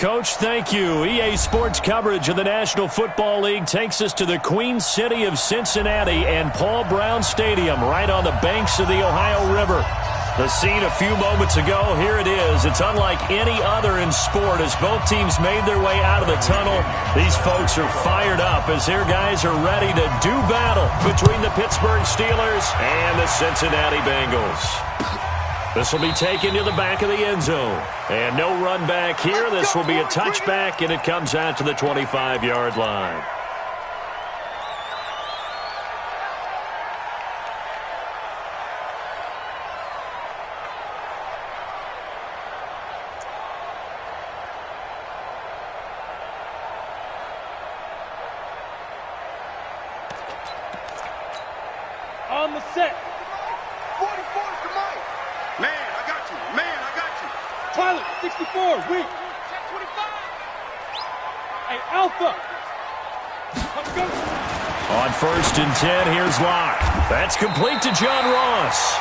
Coach, thank you. EA Sports coverage of the National Football League takes us to the Queen City of Cincinnati and Paul Brown Stadium right on the banks of the Ohio River. The scene a few moments ago, here it is. It's unlike any other in sport as both teams made their way out of the tunnel. These folks are fired up as their guys are ready to do battle between the Pittsburgh Steelers and the Cincinnati Bengals. This will be taken to the back of the end zone. And no run back here. This will be a touchback, and it comes out to the 25-yard line. On the set. 44 to Mike. Man, I got you. Man, I got you. Tyler, 64, weak. Check 25. Hey, Alpha. Let's go. On 1st and 10, here's Locke. That's complete to John Ross.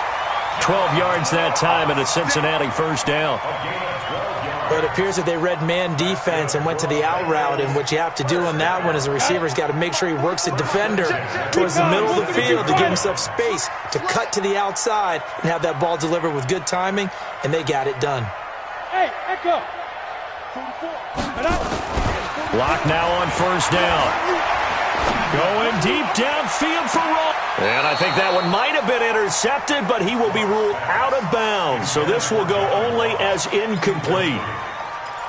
12 yards that time and a Cincinnati first down. But it appears that they read man defense and went to the out route, and what you have to do on that one is the receiver's got to make sure he works the defender towards the middle of the field to give himself space to cut to the outside and have that ball delivered with good timing, and they got it done. Hey, Echo. 44. Locke now on 1st down. Going deep downfield for Ross. And I think that one might have been intercepted, but he will be ruled out of bounds. So this will go only as incomplete.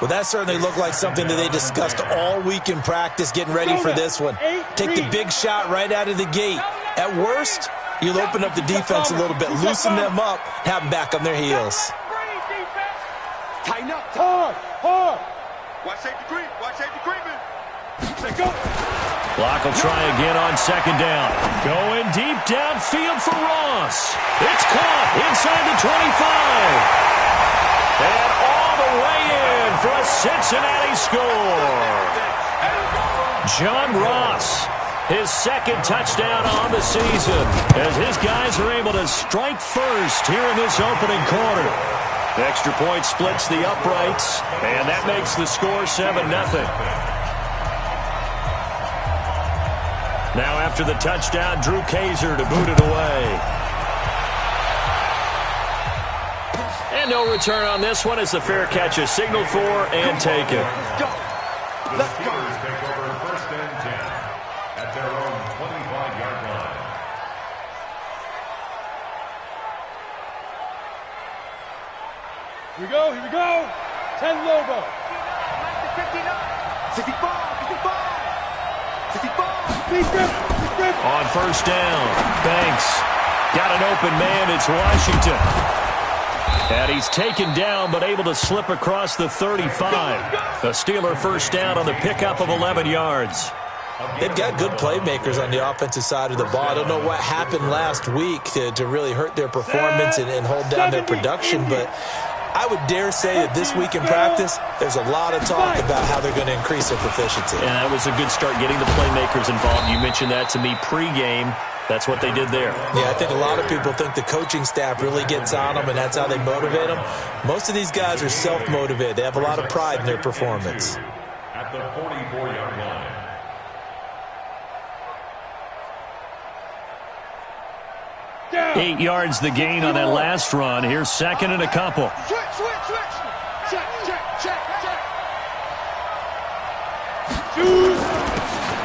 Well, that certainly looked like something that they discussed all week in practice, getting ready for this one. Take the big shot right out of the gate. At worst, you'll open up the defense a little bit, loosen them up, have them back on their heels. Tighten up. Hard. Watch safety creep. Watch safety creeping. Let's go. Locke will try again on 2nd down. Going deep downfield for Ross. It's caught inside the 25. And all the way in for a Cincinnati score. John Ross, his 2nd touchdown on the season, as his guys are able to strike first here in this opening quarter. The extra point splits the uprights, and that makes the score 7-0. Now after the touchdown, Drew Kaiser to boot it away. And no return on this one as the fair catch is signaled for and taken. Let's go. Let's go. Take over 1st and 10 at their own 25-yard line. Here we go. 10 Lobo. 65. On 1st down, Banks got an open man. It's Washington. And he's taken down but able to slip across the 35. The Steeler first down on the pickup of 11 yards. They've got good playmakers on the offensive side of the ball. I don't know what happened last week to really hurt their performance and hold down their production, but I would dare say that this week in practice, there's a lot of talk about how they're going to increase their proficiency. And that was a good start getting the playmakers involved. You mentioned that to me pregame. That's what they did there. Yeah, I think a lot of people think the coaching staff really gets on them, and that's how they motivate them. Most of these guys are self-motivated. They have a lot of pride in their performance. At the 44-yard line. Down. 8 yards the gain on that last run. Here's 2nd and a couple. Switch. Check.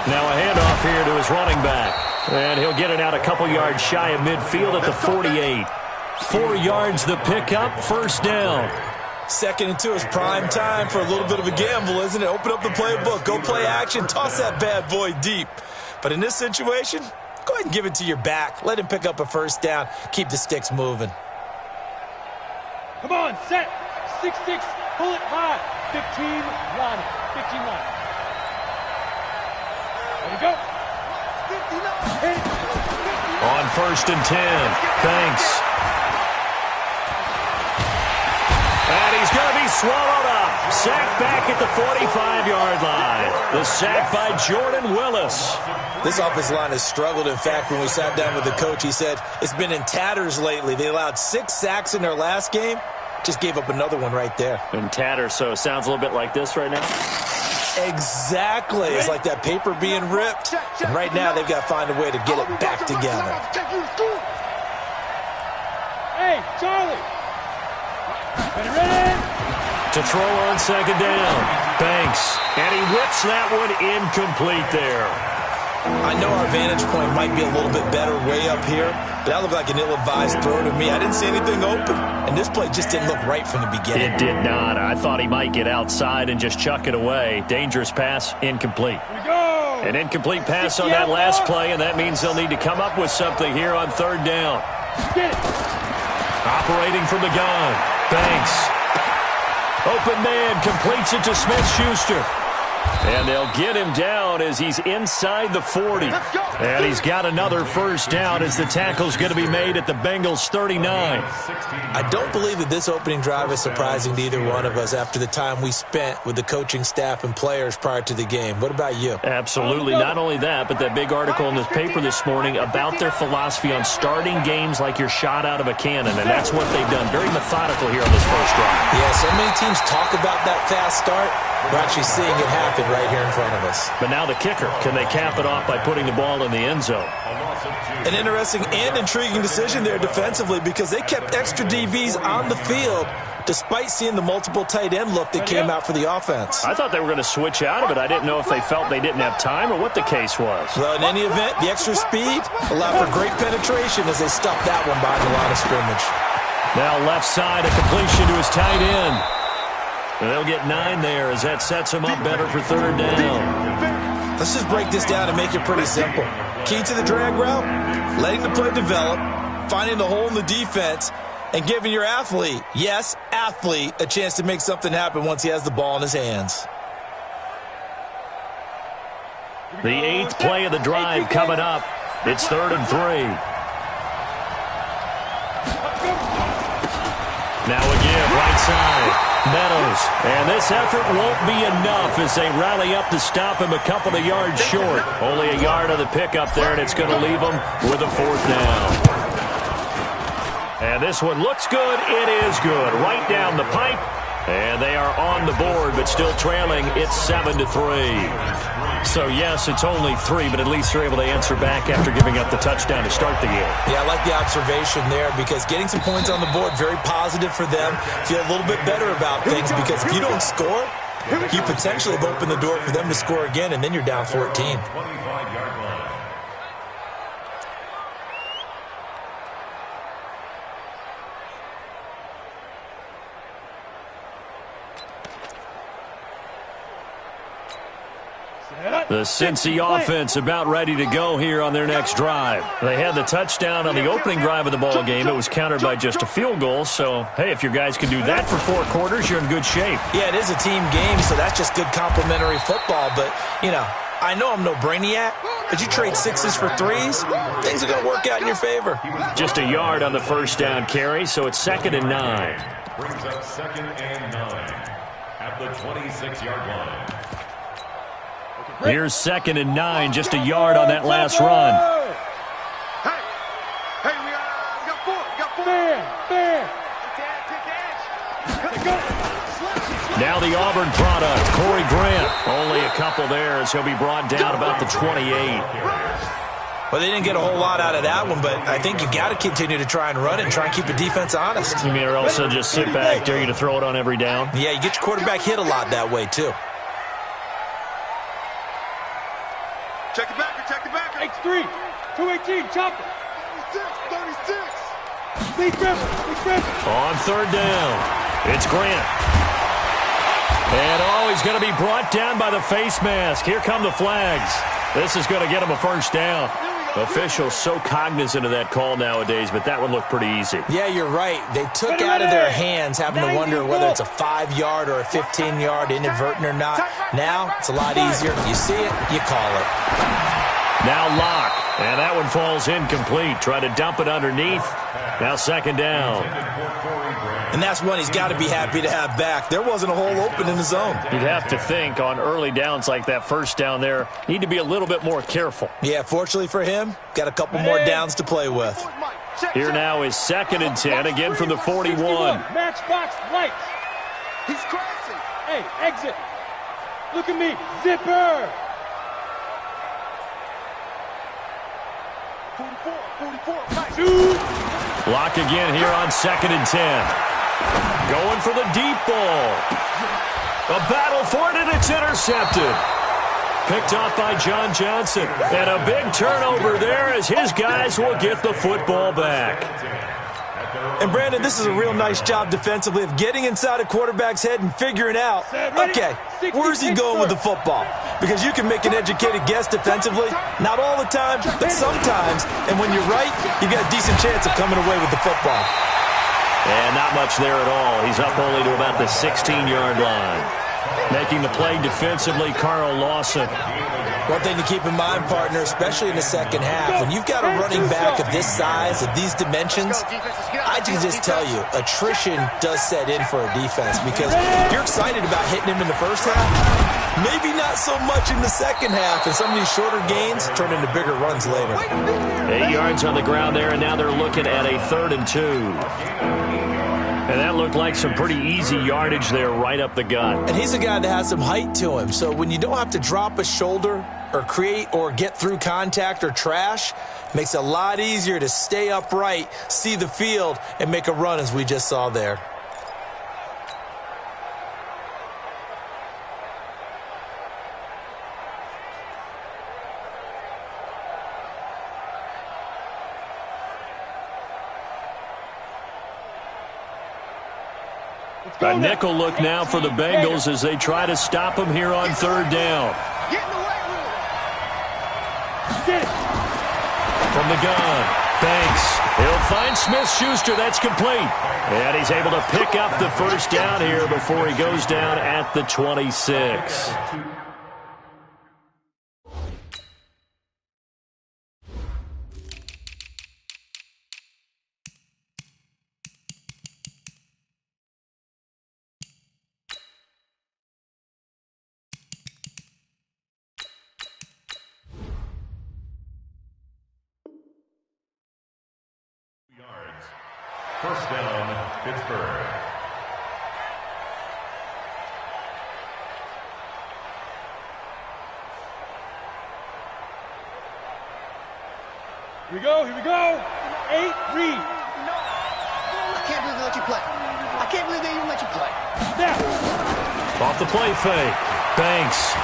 Now a handoff here to his running back. And he'll get it out a couple yards shy of midfield at the 48. 4 yards the pickup, 1st down. 2nd and 2 is prime time for a little bit of a gamble, isn't it? Open up the playbook, go play action, toss that bad boy deep. But in this situation, go ahead and give it to your back. Let him pick up a 1st down. Keep the sticks moving. Come on, set. 6-6, pull it high. 15 line. There we go. 59. On 1st and 10, Banks. And he's going to be swallowed up. Sacked back at the 45-yard line. The sack by Jordan Willis. This offensive line has struggled. In fact, when we sat down with the coach, he said it's been in tatters lately. They allowed 6 sacks in their last game. Just gave up another one right there. And tatter, so it sounds a little bit like this right now. Exactly. It's like that paper being ripped. And right now, they've got to find a way to get it back together. Hey, Charlie. Ready? To throw on second down. Banks. And he whips that one incomplete there. I know our vantage point might be a little bit better way up here, but that looked like an ill-advised throw to me. I didn't see anything open, and this play just didn't look right from the beginning. It did not. I thought he might get outside and just chuck it away. Dangerous pass, incomplete. An incomplete pass on that last play, and that means they'll need to come up with something here on third down. Operating from the gun. Banks. Open man, completes it to Smith-Schuster. And they'll get him down as he's inside the 40. And he's got another first down as the tackle's going to be made at the Bengals 39. I don't believe that this opening drive is surprising to either one of us after the time we spent with the coaching staff and players prior to the game. What about you? Absolutely. Not only that, but that big article in this paper this morning about their philosophy on starting games like you're shot out of a cannon. And that's what they've done. Very methodical here on this first drive. Yeah, so many teams talk about that fast start. We're actually seeing it happen right here in front of us. But now the kicker. Can they cap it off by putting the ball in the end zone? An interesting and intriguing decision there defensively because they kept extra DBs on the field despite seeing the multiple tight end look that came out for the offense. I thought they were going to switch out of it. I didn't know if they felt they didn't have time or what the case was. Well, in any event, the extra speed allowed for great penetration as they stuffed that one behind the line of scrimmage. Now left side, a completion to his tight end. And they'll get 9 there as that sets him up better for third down. Let's just break this down and make it pretty simple. Key to the drag route, letting the play develop, finding the hole in the defense, and giving your athlete, yes, athlete, a chance to make something happen once he has the ball in his hands. The 8th play of the drive coming up. It's 3rd and 3. Now again, right side. Meadows. And this effort won't be enough as they rally up to stop him a couple of yards short. Only a yard on the pickup there, and it's going to leave him with a 4th down. And this one looks good. It is good. Right down the pipe. And they are on the board, but still trailing. It's 7-3. So, yes, it's only 3, but at least they're able to answer back after giving up the touchdown to start the game. Yeah, I like the observation there because getting some points on the board, very positive for them. Feel a little bit better about things because if you don't score, you potentially have opened the door for them to score again, and then you're down 14. The Cincy offense about ready to go here on their next drive. They had the touchdown on the opening drive of the ball game. It was countered by just a field goal. So, hey, if your guys can do that for 4 quarters, you're in good shape. Yeah, it is a team game, so that's just good complimentary football. But, you know, I know I'm no brainiac, but you trade 6s for 3s, things are going to work out in your favor. Just a yard on the first down carry, so it's 2nd and 9. Brings up 2nd and 9 at the 26-yard line. Here's 2nd and 9, just a yard on that last run. Hey, we got 4. We got 4. Fair. Now the Auburn product, Corey Grant. Only a couple there as he'll be brought down about the 28. Well, they didn't get a whole lot out of that one, but I think you got to continue to try and run it and try and keep the defense honest. You mean or else they'll just sit back, dare you to throw it on every down? Yeah, you get your quarterback hit a lot that way, too. Check the backer. X3. 218. Chopper. 36. Big Griffin. On third down, it's Grant. And he's going to be brought down by the face mask. Here come the flags. This is going to get him a first down. Officials so cognizant of that call nowadays, but that one looked pretty easy. Yeah, you're right. They took out of their hands having to wonder whether it's a 5-yard or a 15-yard inadvertent or not. Now, it's a lot easier. You see it, you call it. Now Locke, and that one falls incomplete. Try to dump it underneath. Now 2nd down. And that's one he's got to be happy to have back. There wasn't a hole open in the zone. You'd have to think on early downs like that first down there, need to be a little bit more careful. Yeah, fortunately for him, got a couple more downs to play with. Here now is 2nd and 10, again from the 41. Matchbox lights. He's crashing. Hey, exit. Look at me. Zipper. 44. Shoot. Block again here on 2nd and 10. Going for the deep ball. A battle for it, and it's intercepted. Picked off by John Johnson. And a big turnover there as his guys will get the football back. And, Brandon, this is a real nice job defensively of getting inside a quarterback's head and figuring out, okay, where's he going with the football? Because you can make an educated guess defensively, not all the time, but sometimes. And when you're right, you've got a decent chance of coming away with the football. And not much there at all. He's up only to about the 16-yard line. Making the play defensively, Carl Lawson. One thing to keep in mind, partner, especially in the second half, when you've got a running back of this size, of these dimensions, I can just tell you, attrition does set in for a defense because you're excited about hitting him in the first half, maybe not so much in the second half, and some of these shorter gains turn into bigger runs later. 8 yards on the ground there, and now they're looking at a 3rd and 2. And that looked like some pretty easy yardage there right up the gut. And he's a guy that has some height to him, so when you don't have to drop a shoulder or create or get through contact or trash, makes it a lot easier to stay upright, see the field, and make a run as we just saw there. A nickel look now for the Bengals as they try to stop him here on 3rd down. Get in the way with him. From the gun, Banks. He'll find Smith-Schuster. That's complete. And he's able to pick up the first down here before he goes down at the 26. First down, Pittsburgh. Here we go. 8, read. I can't believe they let you play. I can't believe they even let you play. Snap. Off the play fake. Banks.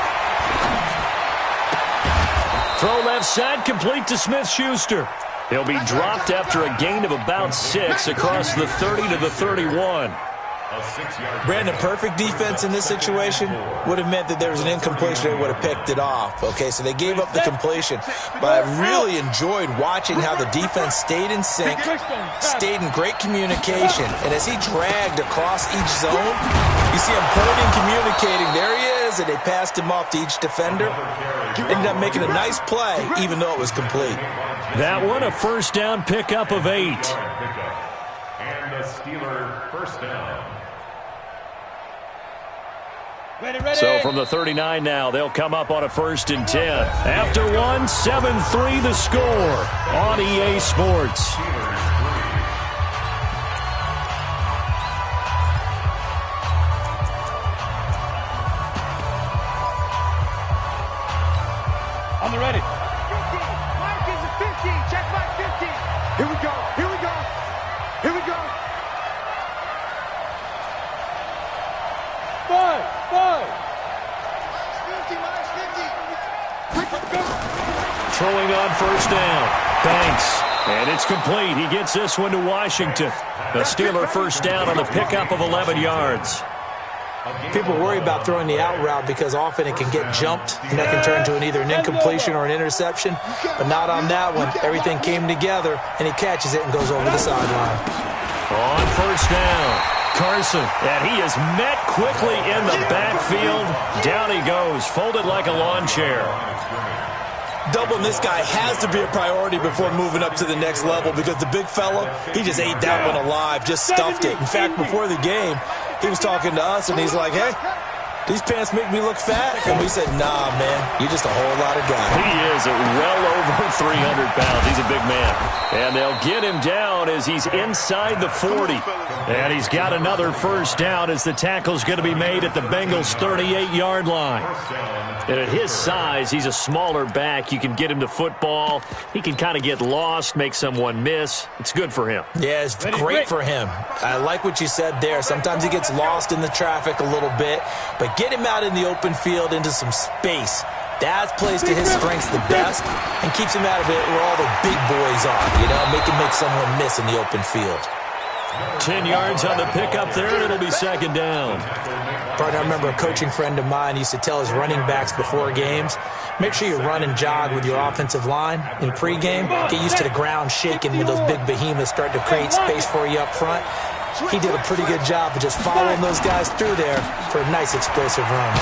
Throw left side, complete to Smith-Schuster. He'll be dropped after a gain of about 6 across the 30 to the 31. Brandon, perfect defense in this situation would have meant that there was an incompletion. They would have picked it off. Okay, so they gave up the completion. But I really enjoyed watching how the defense stayed in sync, stayed in great communication. And as he dragged across each zone, you see him pointing, communicating. There he is, and they passed him off to each defender. Ended up making a nice play, even though it was complete. That one, a first down pickup of 8. And the Steeler first down. Ready. So from the 39 now, they'll come up on a 1st and 10. After one, 7-3 the score on EA Sports. On the ready. 15. Mike is a 15. Check Mike 15. Here we go. 5. 50, Mike 50. Throwing on first down. Banks. And it's complete. He gets this one to Washington. The Steeler first down on the pickup of 11 yards. People worry about throwing the out route because often it can get jumped, and that can turn into either an incompletion or an interception. But not on that one. Everything came together, and he catches it and goes over the sideline. On first down, Carson. And he is met quickly in the backfield. Down he goes, folded like a lawn chair. Doubling this guy has to be a priority before moving up to the next level because the big fella, he just ate that one alive, just stuffed it. In fact, before the game, he was talking to us, and he's like, hey, these pants make me look fat. And we said, nah, man, you're just a whole lot of guy. He is at well over 300 pounds. He's a big man. And they'll get him down as he's inside the 40. And he's got another first down as the tackle's going to be made at the Bengals' 38-yard line. And at his size, he's a smaller back. You can get him to football. He can kind of get lost, make someone miss. It's good for him. Yeah, it's great for him. I like what you said there. Sometimes he gets lost in the traffic a little bit, but get him out in the open field into some space. That plays to his strengths the best and keeps him out of it where all the big boys are, make him make someone miss in the open field. 10 yards on the pickup there, and it'll be second down. Partner, I remember a coaching friend of mine used to tell his running backs before games, make sure you run and jog with your offensive line in pregame. Get used to the ground shaking when those big behemoths start to create space for you up front. He did a pretty good job of just following those guys through there for a nice explosive run.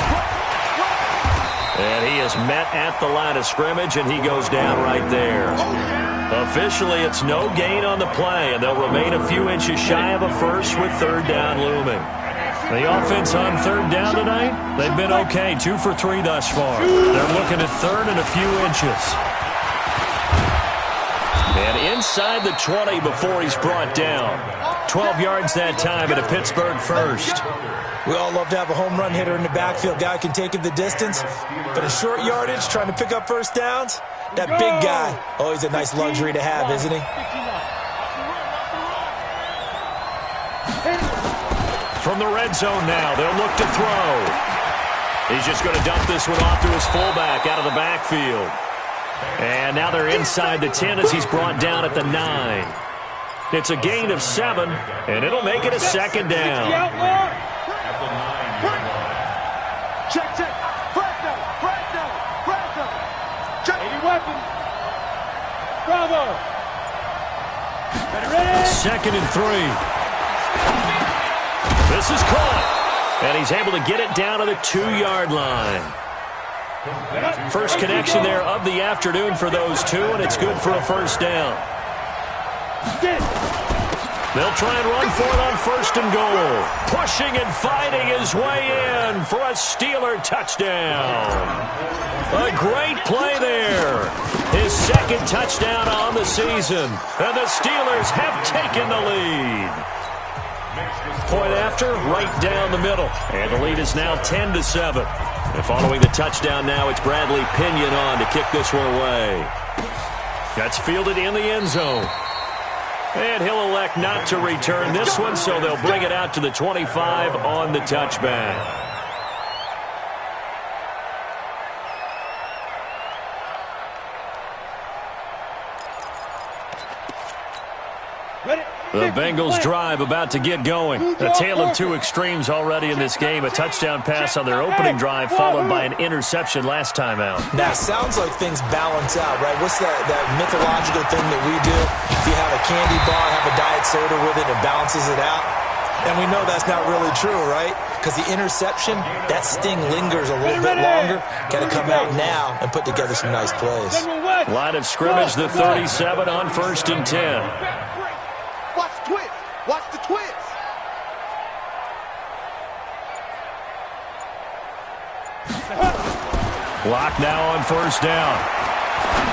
And he is met at the line of scrimmage, and he goes down right there. Officially, it's no gain on the play, and they'll remain a few inches shy of a first with third down looming. The offense on third down tonight, they've been okay, 2 for 3 thus far. They're looking at third and a few inches. And inside the 20 before he's brought down. 12 yards that time at a Pittsburgh first. We all love to have a home run hitter in the backfield. Guy can take it the distance. But in short yardage, trying to pick up first downs, that big guy, always a nice luxury to have, isn't he? From the red zone now, they'll look to throw. He's just going to dump this one off to his fullback out of the backfield. And now they're inside the 10 as he's brought down at the 9. It's a gain of 7, and it'll make it a second down. Check. Check. Any weapons? Bravo. Second and 3. This is caught, and he's able to get it down to the 2-yard line. First connection there of the afternoon for those two, and it's good for a first down. They'll try and run for it on first and goal. Pushing and fighting his way in for a Steeler touchdown. A great play there. His second touchdown on the season, and the Steelers have taken the lead. Point after, right down the middle. And the lead is now 10-7. And following the touchdown now, it's Bradley Pinion on to kick this one away. That's fielded in the end zone. And he'll elect not to return this one, so they'll bring it out to the 25 on the touchback. The Bengals drive about to get going. A tale of two extremes already in this game. A touchdown pass on their opening drive followed by an interception last time out. Now, sounds like things balance out, right? What's that mythological thing that we do? If you have a candy bar, have a diet soda with it, it balances it out. And we know that's not really true, right? Because the interception, that sting lingers a little bit longer. Got to come out now and put together some nice plays. Line of scrimmage, the 37 on first and 10. Watch the twist. Watch the twist. Block now on first down.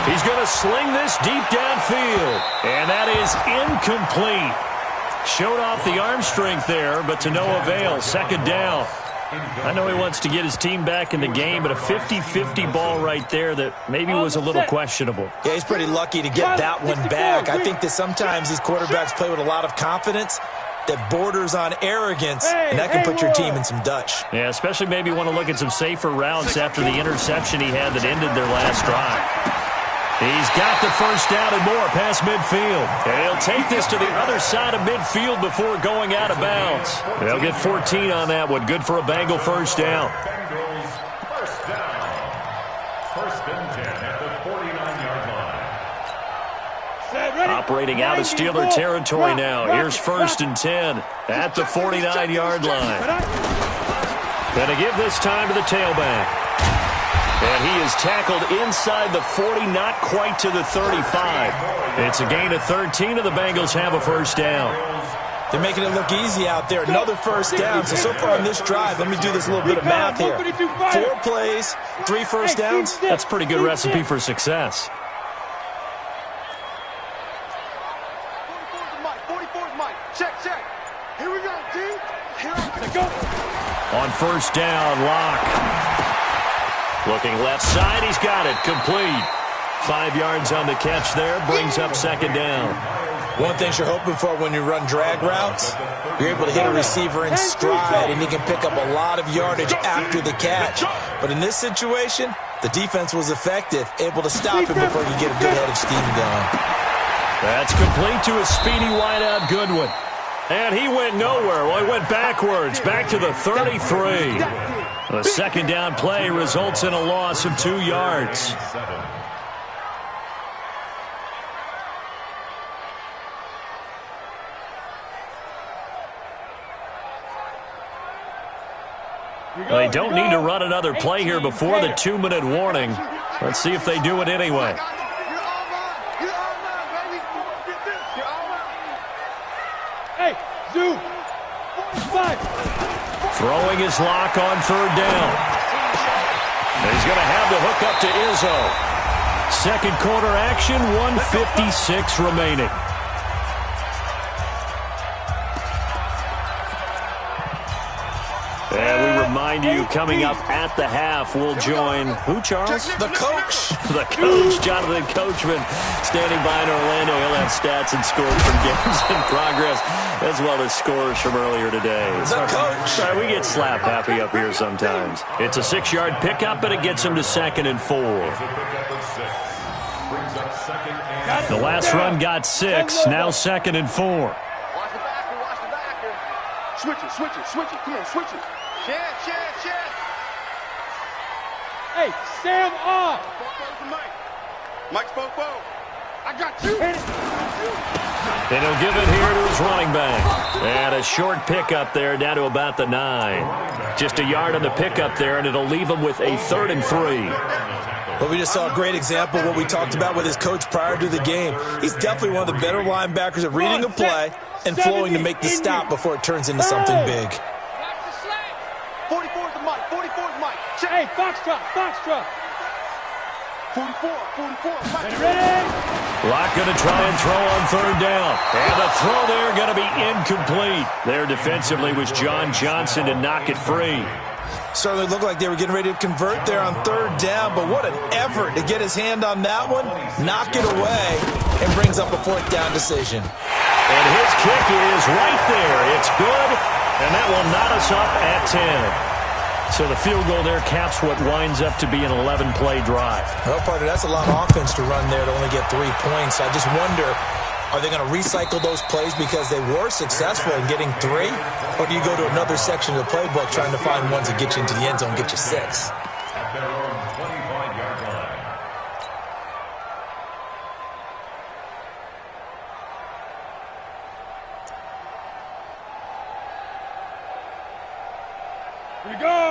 He's going to sling this deep downfield. And that is incomplete. Showed off the arm strength there, but to no avail. Second down. I know he wants to get his team back in the game, but a 50-50 ball right there that maybe was a little questionable. Yeah, he's pretty lucky to get that one back. I think that sometimes these quarterbacks play with a lot of confidence that borders on arrogance, and that can put your team in some Dutch. Yeah, especially maybe want to look at some safer routes after the interception he had that ended their last drive. He's got the first down and more past midfield. And he'll take this to the other side of midfield before going out of bounds. They'll get 14 on that one. Good for a Bengal first down. Bengals first down. First and 10 at the 49-yard line. Operating out of Steeler territory now. Here's first and 10 at the 49-yard line. And to give this time to the tailback. And he is tackled inside the 40, not quite to the 35. It's a gain of 13, and the Bengals have a first down. They're making it look easy out there. Another first down. So far on this drive, let me do this little bit of math here. 4 plays, 3 first downs. That's a pretty good recipe for success. 44's Mike. Check. Here we go, D. Let's go. On first down, Locke. Looking left side, he's got it. Complete. 5 yards on the catch there. Brings up second down. One thing you're hoping for when you run drag routes, you're able to hit a receiver in stride, and he can pick up a lot of yardage after the catch. But in this situation, the defense was effective, able to stop him before he could get a good head of steam going. That's complete to a speedy wideout Goodwin. And he went nowhere. Well, he went backwards, back to the 33. The second down play results in a loss of 2 yards. They don't need to run another play here before the 2-minute warning. Let's see if they do it anyway. Hey, Zoo. 5. Throwing his Lock on third down. And he's going to have the hook up to Izzo. Second quarter action, 1:56 remaining. And we remind you, coming up at the half, we'll join who, Charles? The coach. The coach, Jonathan Coachman, standing by in Orlando. He'll have stats and scores from games in progress, as well as scores from earlier today. The coach. Sorry, we get slap happy up here sometimes. It's a 6-yard pickup, and it gets him to 2nd and 4. The last run got 6, now 2nd and 4. Watch the backer. Switch it. Come on, switch it. Share. Hey, Sam off. Mike's Popo. I got you. And he'll give it here to his running back. And a short pickup there down to about the 9. Just a yard on the pickup there, and it'll leave him with a 3rd and 3. But we just saw a great example of what we talked about with his coach prior to the game. He's definitely one of the better linebackers at reading a play and flowing to make the stop before it turns into something big. 44's Mike. Hey, Foxtrot. 44, Mike. Ready? Locke going to try and throw on third down. And the throw there going to be incomplete. There defensively was John Johnson to knock it free. Certainly looked like they were getting ready to convert there on third down, but what an effort to get his hand on that one, knock it away, and brings up a 4th down decision. And his kick is right there. It's good, and that will knot us up at 10. So the field goal there caps what winds up to be an 11-play drive. Well, partner, that's a lot of offense to run there to only get 3 points. I just wonder, are they going to recycle those plays because they were successful in getting 3? Or do you go to another section of the playbook trying to find ones that get you into the end zone and get you 6? At their own 25-yard line.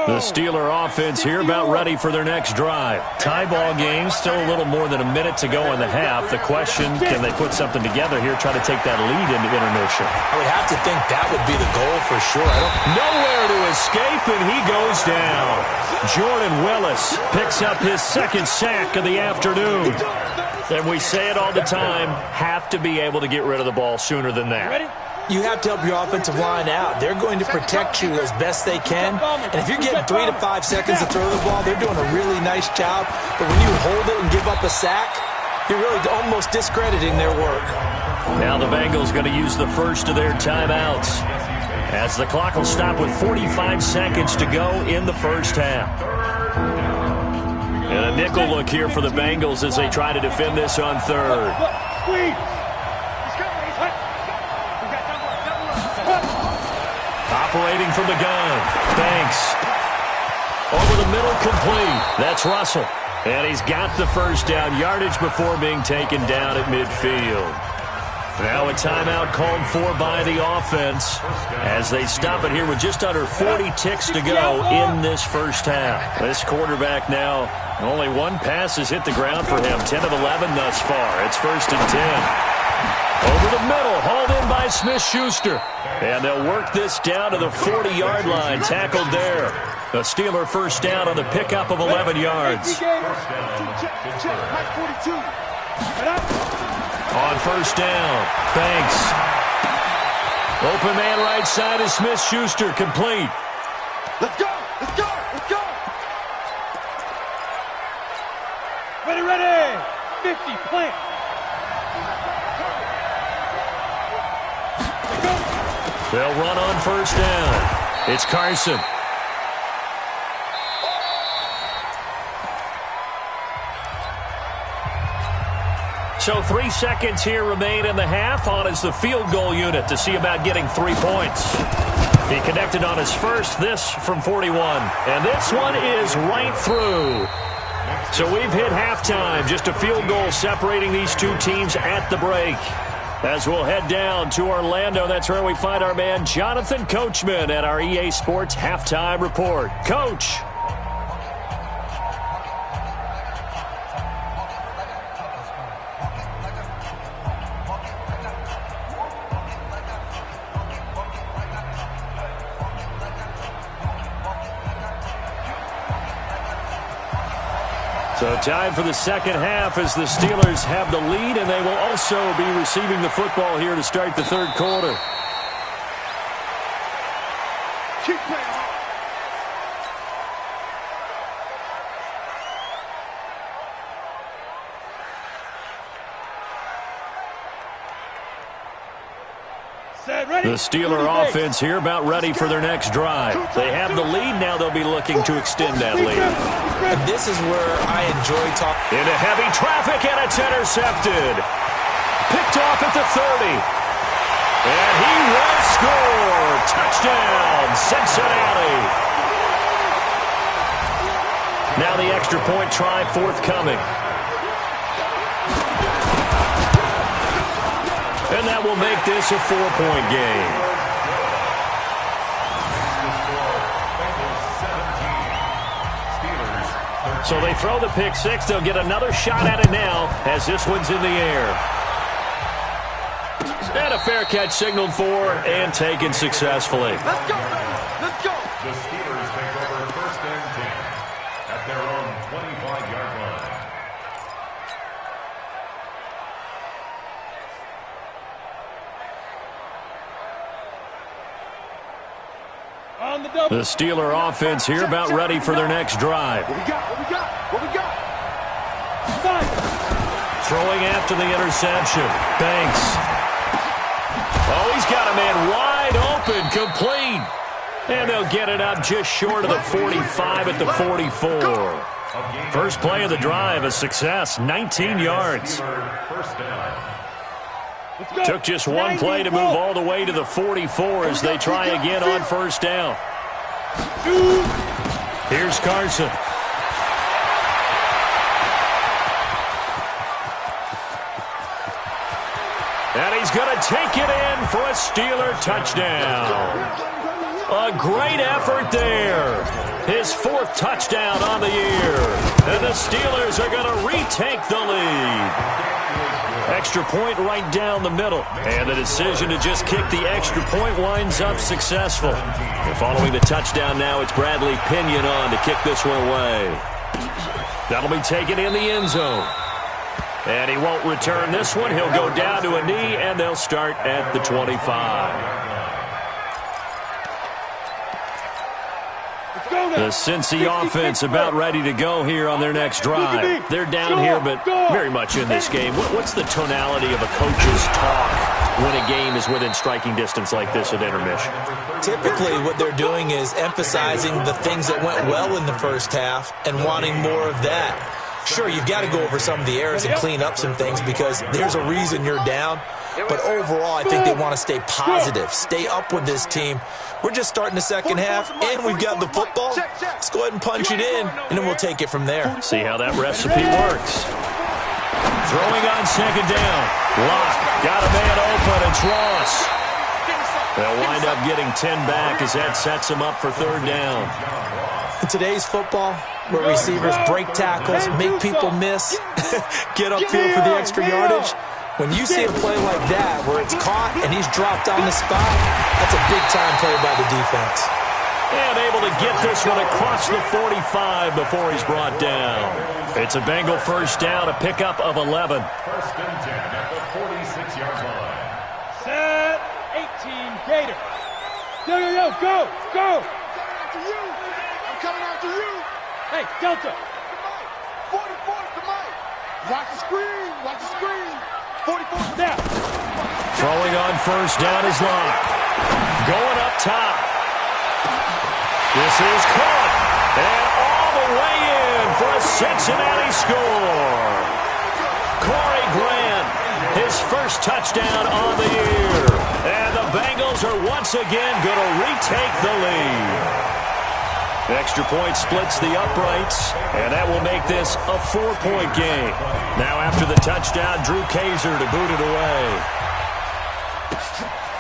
The Steeler offense here about ready for their next drive. Tie ball game, still a little more than a minute to go in the half. The question, can they put something together here, try to take that lead into intermission? I would have to think that would be the goal for sure. Nowhere to escape, and he goes down. Jordan Willis picks up his 2nd sack of the afternoon. And we say it all the time, have to be able to get rid of the ball sooner than that. Ready? You have to help your offensive line out. They're going to protect you as best they can. And if you're getting 3 to 5 seconds to throw the ball, they're doing a really nice job. But when you hold it and give up a sack, you're really almost discrediting their work. Now the Bengals going to use the first of their timeouts, as the clock will stop with 45 seconds to go in the first half. And a nickel look here for the Bengals as they try to defend this on third. Operating from the gun. Banks. Over the middle, complete. That's Russell. And he's got the first down yardage before being taken down at midfield. Now a timeout called for by the offense as they stop it here with just under 40 ticks to go in this first half. This quarterback now, only 1 pass has hit the ground for him. 10 of 11 thus far. It's 1st and 10. Over the middle, hauled in by by Smith-Schuster. And they'll work this down to the 40-yard line. Tackled there. The Steeler first down on the pickup of 11 yards. On first down, Banks. Open man right side is Smith-Schuster, complete. Let's go! Let's go! Let's go! Ready, ready! 50, plant. They'll run on first down. It's Carson. So 3 seconds here remain in the half. On is the field goal unit to see about getting 3 points. He connected on his first, this from 41. And this one is right through. So we've hit halftime. Just a field goal separating these two teams at the break. As we'll head down to Orlando, that's where we find our man Jonathan Coachman at our EA Sports Halftime Report. Coach. So time for the second half as the Steelers have the lead, and they will also be receiving the football here to start the third quarter. Keep playing hard. Ready? The Steeler offense here about ready for their next drive. They have the lead. Now they'll be looking to extend that lead. And this is where I enjoy talking. Into heavy traffic, and it's intercepted. Picked off at the 30. And he will score. Touchdown, Cincinnati. Now the extra point try forthcoming. And that will make this a 4-point game. So they throw the pick six. They'll get another shot at it now as this one's in the air. And a fair catch signaled for and taken successfully. Let's go, baby. Let's go. The Steelers take over first and 10 at their own 25-yard line. On the double. The Steeler offense here about ready for their next drive. What we got? What we got? What we got? Throwing after the interception. Banks. Oh, he's got a man wide open, complete. And they'll get it up just short of the 45 at the 44. First play of the drive, a success, 19 yards. First down. Took just one play to move all the way to the 44 as they try again on first down. Here's Carson. And he's going to take it in for a Steeler touchdown. A great effort there. His fourth touchdown on the year. And the Steelers are going to retake the lead. Extra point right down the middle. And the decision to just kick the extra point winds up successful. And following the touchdown now, it's Bradley Pinion on to kick this one away. That'll be taken in the end zone. And he won't return this one. He'll go down to a knee, and they'll start at the 25. The Cincy offense about ready to go here on their next drive. They're down here, but very much in this game. What's the tonality of a coach's talk when a game is within striking distance like this at intermission? Typically, what they're doing is emphasizing the things that went well in the first half and wanting more of that. Sure, you've got to go over some of the errors and clean up some things because there's a reason you're down. But overall, I think they want to stay positive, stay up with this team. We're just starting the second half, and we've got the football. Let's go ahead and punch it in, and then we'll take it from there. See how that recipe works. Throwing on second down. Lock got a man open. It's Ross. They'll wind up getting 10 back as that sets them up for third down. In today's football, where receivers break tackles, make people miss, get upfield for the extra yardage, When you see a play like that where it's caught and he's dropped on the spot, that's a big-time play by the defense. And able to get this one across the 45 before he's brought down. It's a Bengal first down, a pickup of 11. First and 10 at the 46-yard line. Set, 18, Gator. Yo, go, go. I'm coming after you. Hey, Delta. 44 to Mike. Watch the screen. Watch the screen. 44 Now. Throwing on first down is Locke. Going up top. This is caught. And all the way in for a Cincinnati score. Corey Grant, his first touchdown on the year. And the Bengals are once again going to retake the lead. Extra point splits the uprights, and that will make this a 4-point game. Now after the touchdown, Drew Kaiser to boot it away.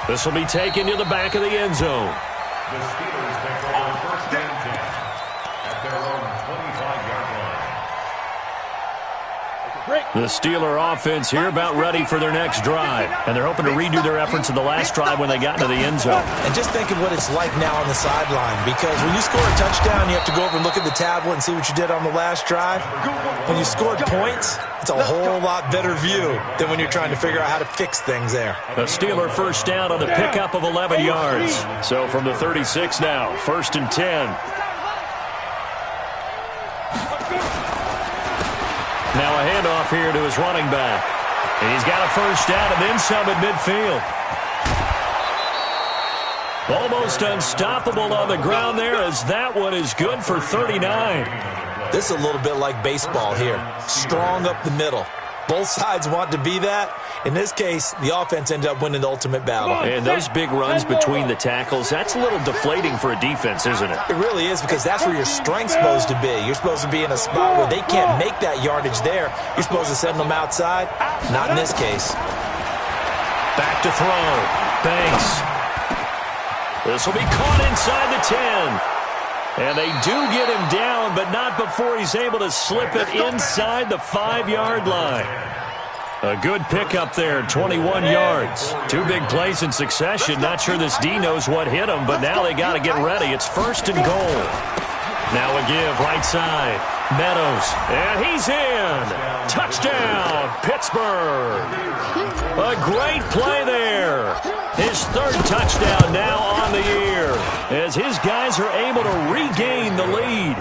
This will be taken to the back of the end zone. The Steelers take over first and 10 at their own 25-yard line. The Steeler offense here about ready for their next drive. And they're hoping to redo their efforts in the last drive when they got into the end zone. And just think of what it's like now on the sideline, because when you score a touchdown, you have to go over and look at the tablet and see what you did on the last drive. When you scored points, it's a whole lot better view than when you're trying to figure out how to fix things there. A Steeler first down on the pickup of 11 yards. So from the 36 now, first and 10. Now a handoff here to his running back. And he's got a first down and then some at midfield. Almost unstoppable on the ground there, as that one is good for 39. This is a little bit like baseball here. Strong up the middle. Both sides want to be that. In this case, the offense ended up winning the ultimate battle. And those big runs between the tackles, that's a little deflating for a defense, isn't it? It really is, because that's where your strength's supposed to be. You're supposed to be in a spot where they can't make that yardage there. You're supposed to send them outside. Not in this case. Back to throw. Banks. This will be caught inside the 10. And they do get him down, but not before he's able to slip it inside the 5-yard line. A good pickup there, 21 yards. Two big plays in succession. Not sure this D knows what hit him, but now they got to get ready. It's first and goal. Now a give, right side. Meadows, and he's in. Touchdown, Pittsburgh. A great play there. His third touchdown now on the year, as his guys are able to regain the lead.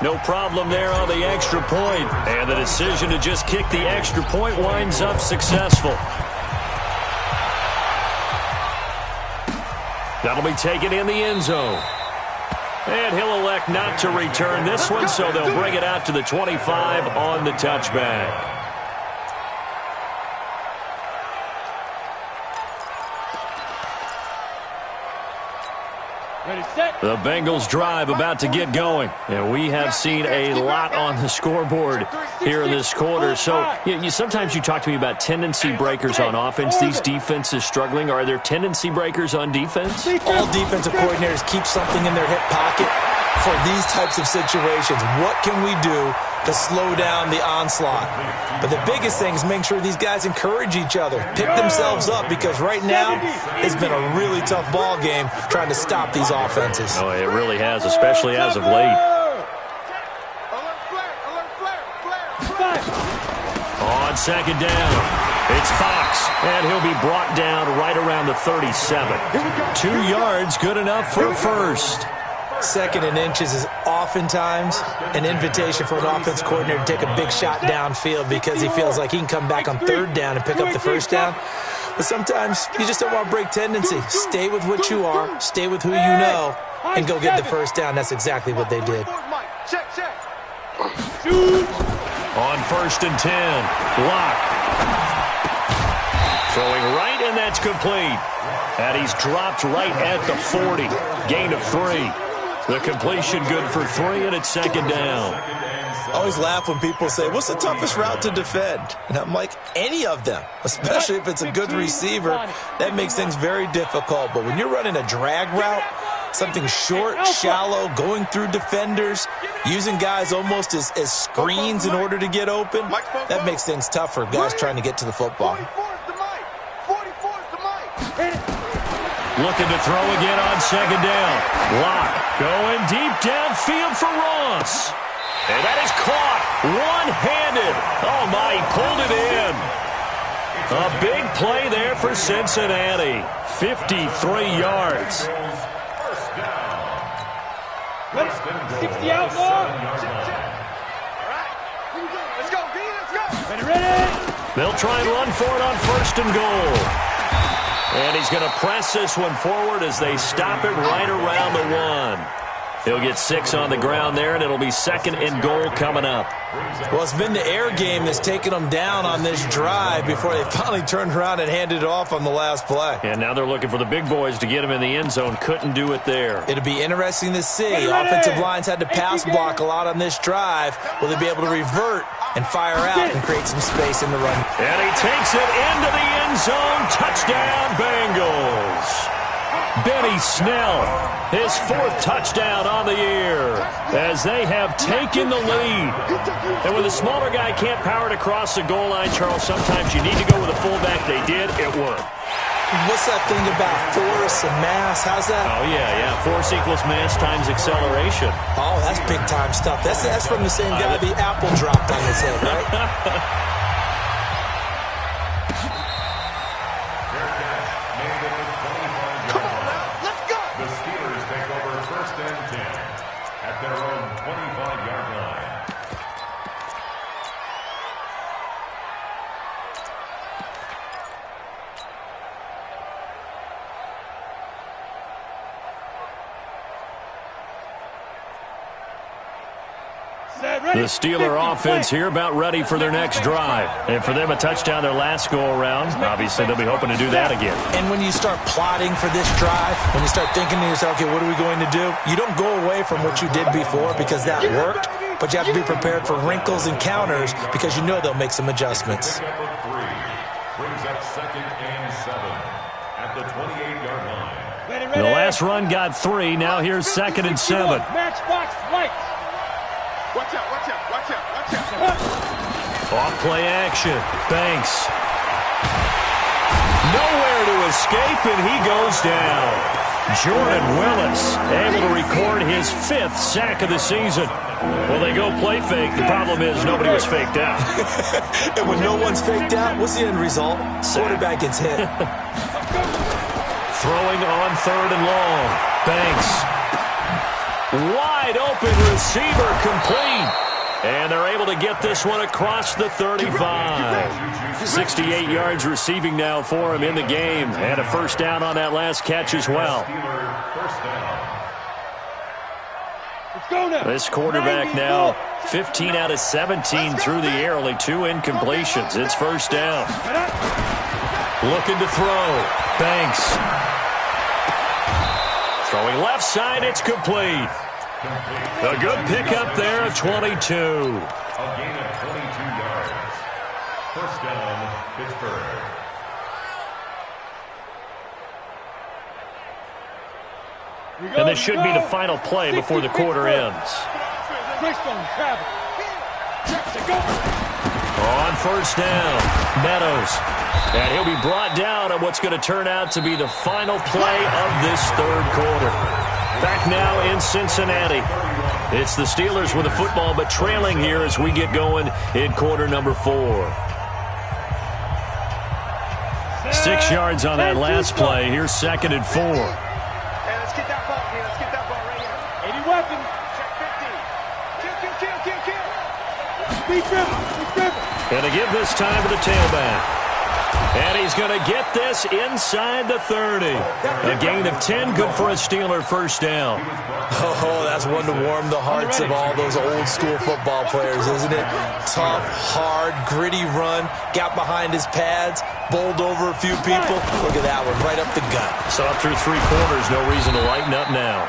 No problem there on the extra point, and the decision to just kick the extra point winds up successful. That'll be taken in the end zone. And he'll elect not to return this one, so they'll bring it out to the 25 on the touchback. Ready, set. The Bengals drive about to get going, and we have seen a lot on the scoreboard here in this quarter. So sometimes you talk to me about tendency breakers on offense. These defenses struggling. Are there tendency breakers on defense? All defensive coordinators keep something in their hip pocket for these types of situations. What can we do to slow down the onslaught? But the biggest thing is make sure these guys encourage each other, pick themselves up, because right now it's been a really tough ball game trying to stop these offenses. Oh, it really has, especially as of late. On second down, it's Fox, and he'll be brought down right around the 37. 2 yards, good enough for a first. Second and inches is oftentimes an invitation for an offense coordinator to take a big shot downfield because he feels like he can come back on third down and pick up the first down. But sometimes you just don't want to break tendency. Stay with what you are, stay with who you know, and go get the first down. That's exactly what they did. On first and 10, Locke. Throwing right, and that's complete. And he's dropped right at the 40. Gain of 3. The completion good for 3, and it's second down. I always laugh when people say, what's the toughest route to defend? And I'm like, any of them, especially if it's a good receiver. That makes things very difficult. But when you're running a drag route, Something short, shallow, going through defenders, using guys almost as screens in order to get open. That makes things tough for guys trying to get to the football. 44's the mic. Looking to throw again on second down. Locke going deep downfield for Ross. And that is caught one-handed. Oh, my, he pulled it in. A big play there for Cincinnati. 53 yards. 60 out, Lord. Let's go, D, let's go. Ready. They'll try and run for it on first and goal. And he's going to press this one forward as they stop it right around the 1. He'll get 6 on the ground there, and it'll be second and goal coming up. Well, it's been the air game that's taken them down on this drive before they finally turned around and handed it off on the last play. And now they're looking for the big boys to get him in the end zone. Couldn't do it there. It'll be interesting to see. Offensive lines had to pass block a lot on this drive. Will they be able to revert and fire out and create some space in the run? And he takes it into the end zone. Touchdown, Bengals. Benny Snell, his 4th touchdown on the year as they have taken the lead. And when the smaller guy can't power it across the goal line, Charles, sometimes you need to go with a fullback. They did. It worked. What's that thing about force and mass? How's that? Oh, yeah. Force equals mass times acceleration. Oh, that's big-time stuff. That's from the same guy the apple dropped on his head, right? Their own 25-yard line. The Steeler offense here about ready for their next drive. And for them, a touchdown their last go-around. Obviously, they'll be hoping to do that again. And when you start plotting for this drive, when you start thinking to yourself, okay, what are we going to do? You don't go away from what you did before because that worked, but you have to be prepared for wrinkles and counters because you know they'll make some adjustments. Brings up second and 7 at the 28-yard line. The last run got 3. Now here's second and 7. Matchbox lights. Watch out, watch out, watch out, watch out. Off play action. Banks. Nowhere to escape, and he goes down. Jordan Willis able to record his 5th sack of the season. Well, they go play fake. The problem is nobody was faked out. And when no one's faked out, what's the end result? Quarterback gets hit. Throwing on 3rd and long. Banks. Wide open receiver complete. And they're able to get this one across the 35. 68 yards receiving now for him in the game. And a first down on that last catch as well. This quarterback now 15 out of 17 through the air. Only 2 incompletions. It's first down. Looking to throw. Banks. Throwing left side, it's complete. A good pickup there of 22. A gain of 22 yards. First down, Pittsburgh. And this should be the final play before the quarter ends. On first down, Meadows. And he'll be brought down on what's going to turn out to be the final play of this 3rd quarter. Back now in Cincinnati. It's the Steelers with the football, but trailing here as we get going in quarter number 4. 6 yards on that last play. Here's second and 4. Hey, let's get that ball here. Let's get that ball right here. 80 weapons. Check 15. Kill. Speed dribble. And to give this time to the tailback. And he's going to get this inside the 30. A gain of 10, good for a Steeler first down. Oh, that's one to warm the hearts of all those old school football players, isn't it? Tough, hard, gritty run, got behind his pads, bowled over a few people. Look at that one, right up the gut. So up through 3 quarters, no reason to lighten up now.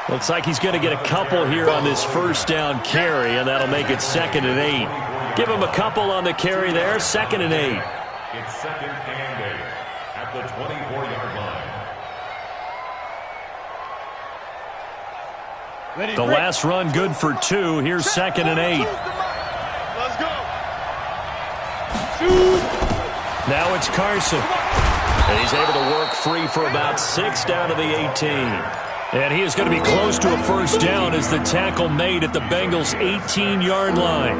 Looks like he's going to get a couple here on this first down carry, and that'll make it second and 8. Give him a couple on the carry there, second and 8. It's second and 8 at the 24-yard line. The last run good for 2. Here's 2nd and 8. Let's go. Now it's Carson. And he's able to work free for about 6 down to the 18. And he is going to be close to a first down as the tackle made at the Bengals' 18-yard line.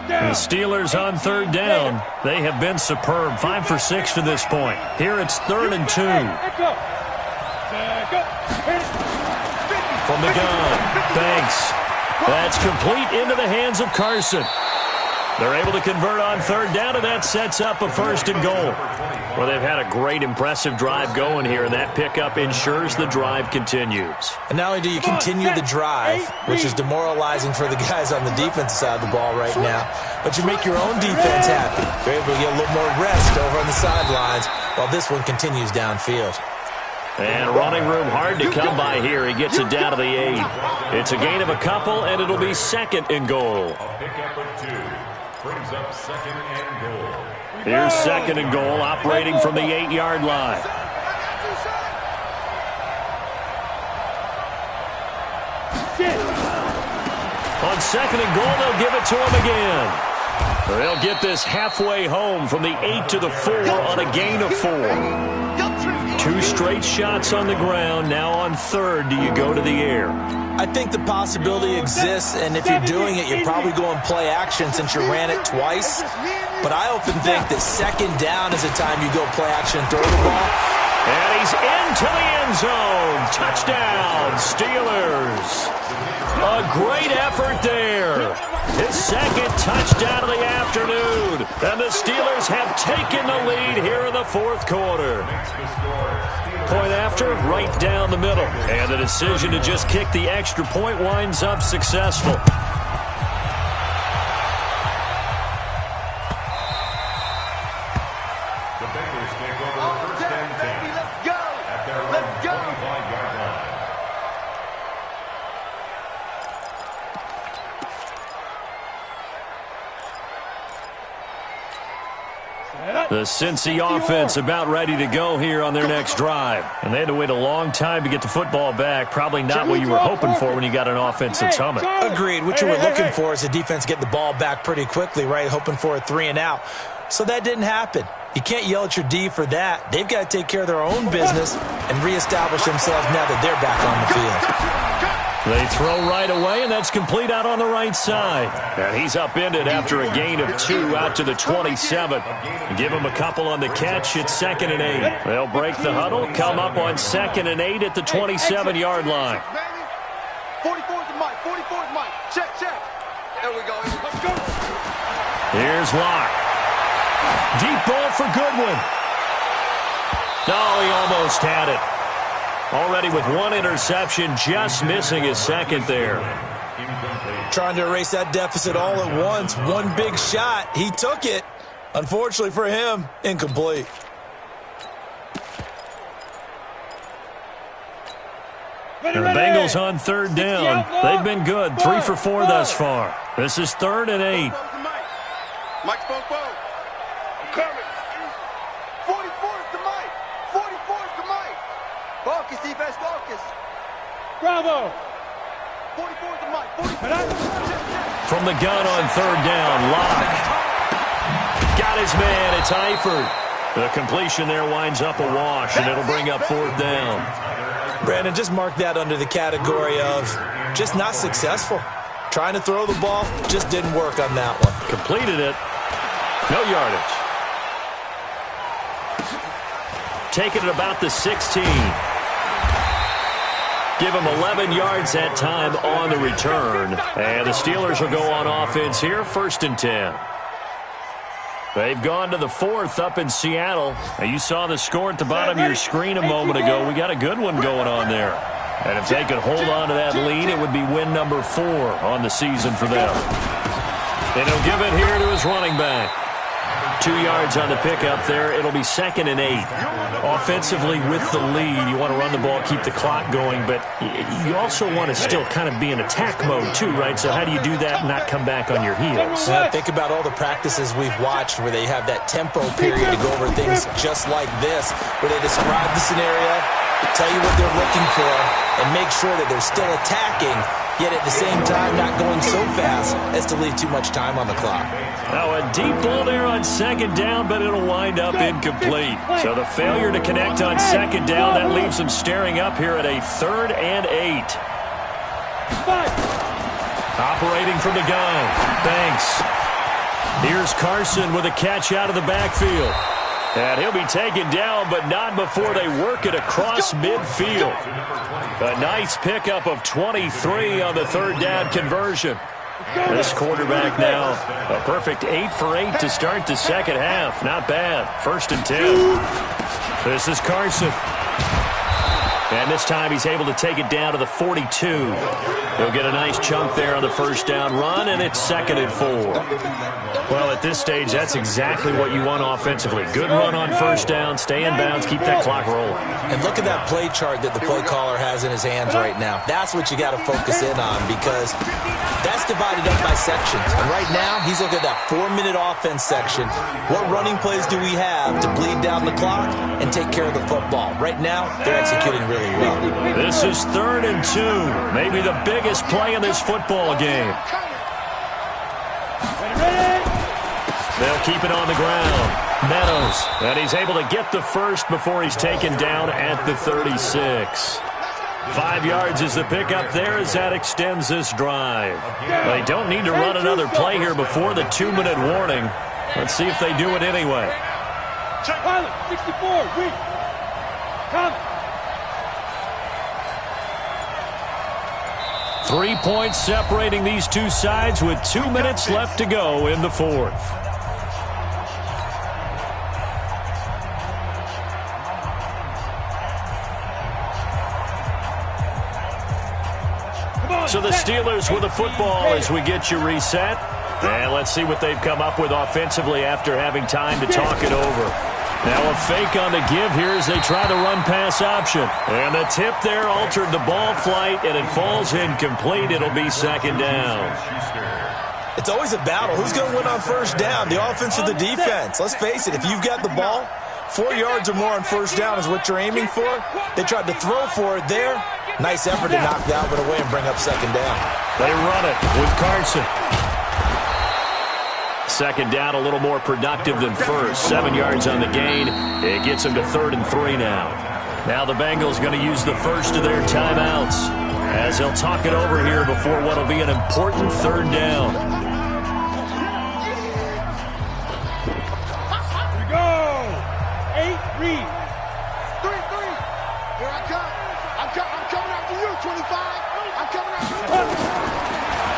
The Steelers on 3rd down. They have been superb. 5 for 6 to this point. Here it's 3rd and 2. From the gun, Banks. That's complete into the hands of Carson. They're able to convert on 3rd down, and that sets up a 1st and goal. Well, they've had a great, impressive drive going here, and that pickup ensures the drive continues. And not only do you continue the drive, which is demoralizing for the guys on the defensive side of the ball right now, but you make your own defense happy. You're able to get a little more rest over on the sidelines while this one continues downfield. And running room hard to come by here. He gets it down to the 8. It's a gain of a couple, and it'll be 2nd and goal. A pickup of 2 brings up 2nd and goal. Here's 2nd and goal, operating from the 8-yard line. On 2nd and goal, they'll give it to him again. They'll get this halfway home from the 8 to the 4 on a gain of 4. 2 straight shots on the ground. Now on 3rd, do you go to the air? I think the possibility exists, and if you're doing it, you're probably going play action since you ran it twice. But I often think that 2nd down is the time you go play action and throw the ball. And he's into the end zone. Touchdown, Steelers. A great effort there. His 2nd touchdown of the afternoon. And the Steelers have taken the lead here in the 4th quarter. Point after, right down the middle. And the decision to just kick the extra point winds up successful. The Bengals take over 1st and 10. Let's go. At their own 25-yard line. The Cincy offense about ready to go here on their next drive. And they had to wait a long time to get the football back. Probably not what you were hoping for when you got an offense that's humming. Agreed. What you were looking for is the defense get the ball back pretty quickly, right? Hoping for a 3 and out. So that didn't happen. You can't yell at your D for that. They've got to take care of their own business and reestablish themselves now that they're back on the field. They throw right away, and that's complete out on the right side. And he's upended after a gain of 2 out to the 27. Give him a couple on the catch. It's 2nd and 8. They'll break the huddle, come up on 2nd and 8 at the 27-yard line. 44 to Mike. 44 to Mike. Check, check. There we go. Let's go. Here's Locke. Deep ball for Goodwin. No, he almost had it. Already with 1 interception, just missing his 2nd there. Trying to erase that deficit all at once. One big shot. He took it. Unfortunately for him, incomplete. And the Bengals on 3rd down. They've been good. 3 for 4 thus far. This is 3rd and 8. Mike, I'm coming. 44 to Mike. 44 to Mike. Focus, defense, focus. Bravo. 44 to Mike. 44. From the gun on 3rd down, Locke. Got his man. It's Eifert. The completion there winds up a wash, and it'll bring up 4th down. Brandon, just mark that under the category of just not successful. Trying to throw the ball, just didn't work on that one. Completed it. No yardage. Taking it about the 16. Give him 11 yards that time on the return. And the Steelers will go on offense here, 1st and 10. They've gone to the 4th up in Seattle. Now, you saw the score at the bottom of your screen a moment ago. We got a good one going on there. And if they could hold on to that lead, it would be win number 4 on the season for them. And he'll give it here to his running back. 2 yards on the pickup there. It'll be 2nd and 8. Offensively with the lead, you want to run the ball, keep the clock going, but you also want to still kind of be in attack mode too, right? So how do you do that and not come back on your heels? Think about all the practices we've watched where they have that tempo period to go over things just like this, where they describe the scenario, tell you what they're looking for, and make sure that they're still attacking, yet at the same time not going so fast as to leave too much time on the clock. Now a deep ball there on second down, but it'll wind up incomplete. So the failure to connect on second down, that leaves them staring up here at a 3rd and 8. Operating from the gun, Banks. Here's Carson with a catch out of the backfield. And he'll be taken down, but not before they work it across midfield. A nice pickup of 23 on the 3rd down conversion. This quarterback now, a perfect 8 for 8 to start the second half. Not bad. 1st and 10. This is Carson. And this time he's able to take it down to the 42. He'll get a nice chunk there on the 1st down run, and it's 2nd and 4. Well, at this stage, that's exactly what you want offensively. Good run on 1st down, stay in bounds, keep that clock rolling. And look at that play chart that the play caller has in his hands right now. That's what you got to focus in on, because that's divided up by sections. And right now, he's looking at that 4-minute offense section. What running plays do we have to bleed down the clock and take care of the football? Right now, they're executing really well. This is 3rd and 2. Maybe the biggest play in this football game. They'll keep it on the ground. Meadows. And he's able to get the first before he's taken down at the 36. 5 yards is the pickup there as that extends this drive. They don't need to run another play here before the 2-minute warning. Let's see if they do it anyway. Pilot, 64, weak. Come. 3 points separating these two sides with 2 minutes left to go in the 4th. So the Steelers with the football as we get you reset. And let's see what they've come up with offensively after having time to talk it over. Now a fake on the give here as they try the run-pass option. And the tip there altered the ball flight, and it falls incomplete. It'll be 2nd down. It's always a battle. Who's going to win on 1st down, the offense or the defense? Let's face it, if you've got the ball, 4 yards or more on 1st down is what you're aiming for. They tried to throw for it there. Nice effort to knock that one away and bring up 2nd down. They run it with Carson. 2nd down, a little more productive than 1st. 7 yards on the gain. It gets them to 3rd and 3 now. Now the Bengals going to use the first of their timeouts as they'll talk it over here before what will be an important 3rd down. Here we go. 8, read. 3. Here I come. I'm coming after you, 25. I'm coming after you.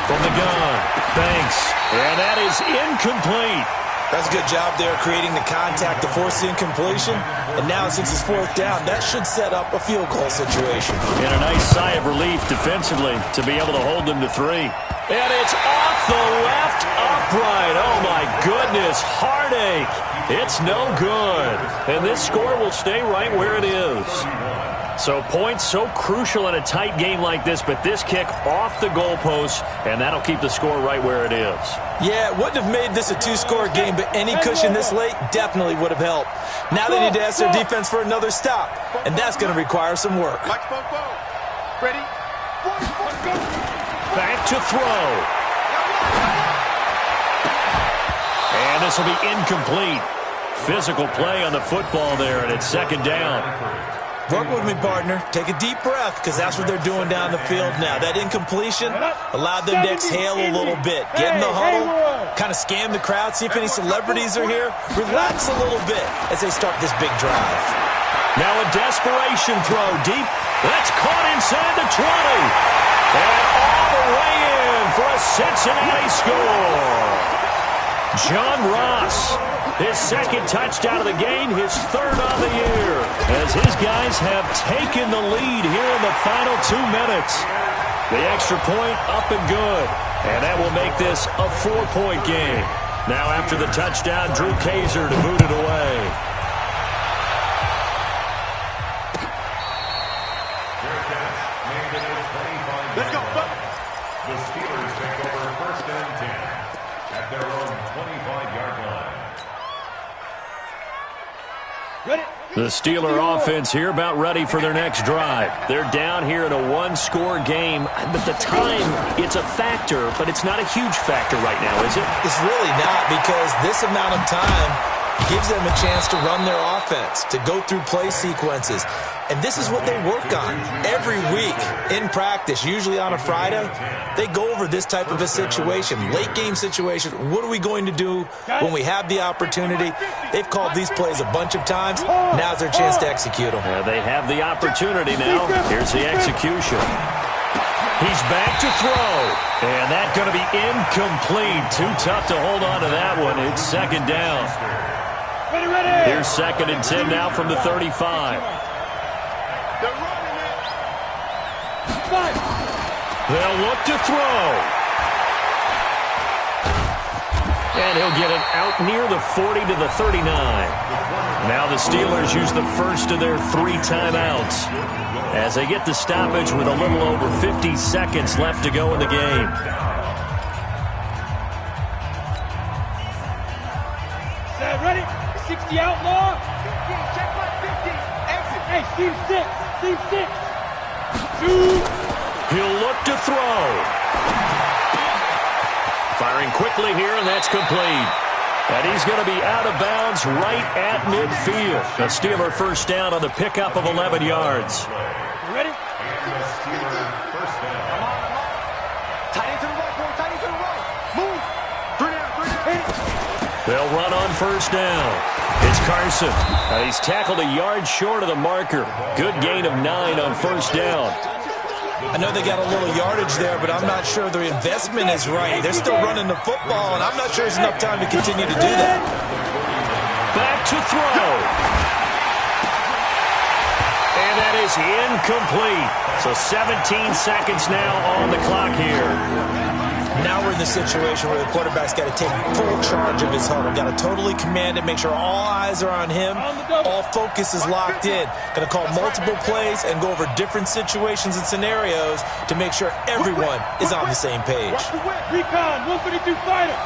From the gun, Banks. And that is incomplete. That's a good job there creating the contact to force the incompletion. And now since it's 4th down, that should set up a field goal situation. And a nice sigh of relief defensively to be able to hold them to 3. And it's off the left upright. Oh, my goodness. Heartache. It's no good. And this score will stay right where it is. So points so crucial in a tight game like this, but this kick off the goalpost, and that'll keep the score right where it is. Yeah, it wouldn't have made this a 2-score game, but any cushion this late definitely would have helped. Now they need to ask their defense for another stop, and that's going to require some work. Ready? Back to throw. And this will be incomplete. Physical play on the football there, and it's 2nd down. Work with me, partner. Take a deep breath, because that's what they're doing down the field now. That incompletion allowed them to exhale a little bit. Get in the huddle, kind of scan the crowd, see if any celebrities are here. Relax a little bit as they start this big drive. Now a desperation throw deep. That's caught inside the 20. And all the way in for a Cincinnati score. John Ross, his 2nd touchdown of the game, his 3rd on the year, as his guys have taken the lead here in the final 2 minutes. The extra point up and good, and that will make this a 4-point game. Now after the touchdown, Drew Kaiser to boot it away. Let's go. The Steelers take over 1st and 10 at their own 25-yard line. Ready? The Steeler offense here about ready for their next drive. They're down here in a one-score game, but the time, it's a factor, but it's not a huge factor right now, is it? It's really not, because this amount of time gives them a chance to run their offense, to go through play sequences. And this is what they work on every week in practice, usually on a Friday. They go over this type of a situation, late game situation. What are we going to do when we have the opportunity? They've called these plays a bunch of times. Now's their chance to execute them. They have the opportunity now. Here's the execution. He's back to throw. And that's going to be incomplete. Too tough to hold on to that one. It's second down. Here's 2nd and 10 now from the 35. They'll look to throw. And he'll get it out near the 40 to the 39. Now the Steelers use the first of their 3 timeouts as they get the stoppage with a little over 50 seconds left to go in the game. Ready? 60 outlaw. 15, check my 50. Exit. Hey, seam 6. Seam 6. 2. He'll look to throw. Firing quickly here, and that's complete. And he's going to be out of bounds right at midfield. The Steeler first down on the pickup of 11 yards. Ready? And the Steeler first down. Tight end to the right, boy. Tight end to the right. Move. 3 down. They'll run on first down. It's Carson. And he's tackled a yard short of the marker. Good gain of 9 on first down. I know they got a little yardage there, but I'm not sure the investment is right. They're still running the football, and I'm not sure there's enough time to continue to do that. Back to throw. And that is incomplete. So 17 seconds now on the clock here. Now we're in the situation where the quarterback's got to take full charge of his huddle. Got to totally command it, make sure all eyes are on him. All focus is locked in. Going to call multiple plays and go over different situations and scenarios to make sure everyone is on the same page. Recon, 152 fighter.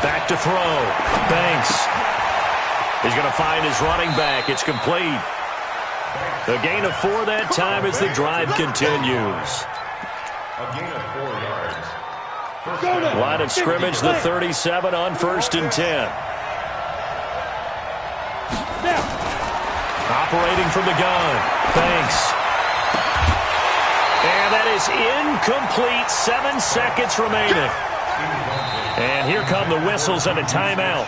Back to throw. Banks. He's going to find his running back. It's complete. A gain of 4 that time as the drive continues. A gain of 4 yards. Line of scrimmage, the 37 on 1st and 10. Operating from the gun. Banks. And that is incomplete. 7 seconds remaining. And here come the whistles and a timeout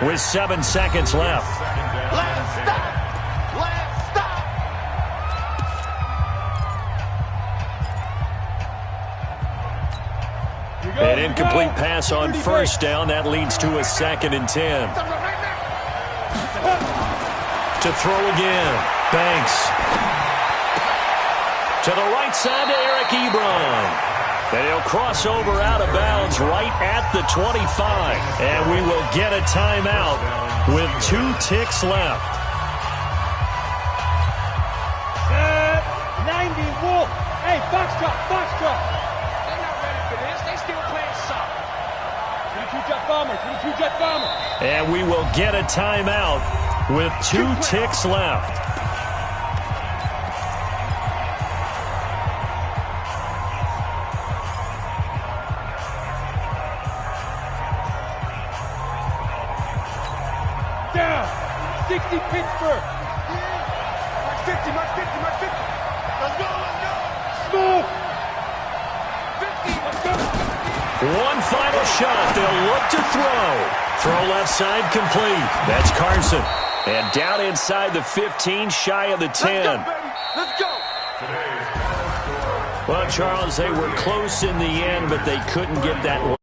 with 7 seconds left. Let's stop. An incomplete pass on first down. That leads to a 2nd and 10. To throw again. Banks. To the right side to Eric Ebron. And he'll cross over out of bounds right at the 25. And we will get a timeout with 2 ticks left. 90 Wolf. Hey, Foxtrot, Foxtrot. Jet bomber. And we will get a timeout with 2 ticks left. Down. 60 Pittsburgh. Mark 50, Mark 50, Mark 50. Let's go, let's go. Smoke. 50, let's go. One final shot. They'll look to throw. Throw left side complete. That's Carson. And down inside the 15, shy of the 10. Let's go, baby. Let's go. Well, Charles, they were close in the end, but they couldn't get that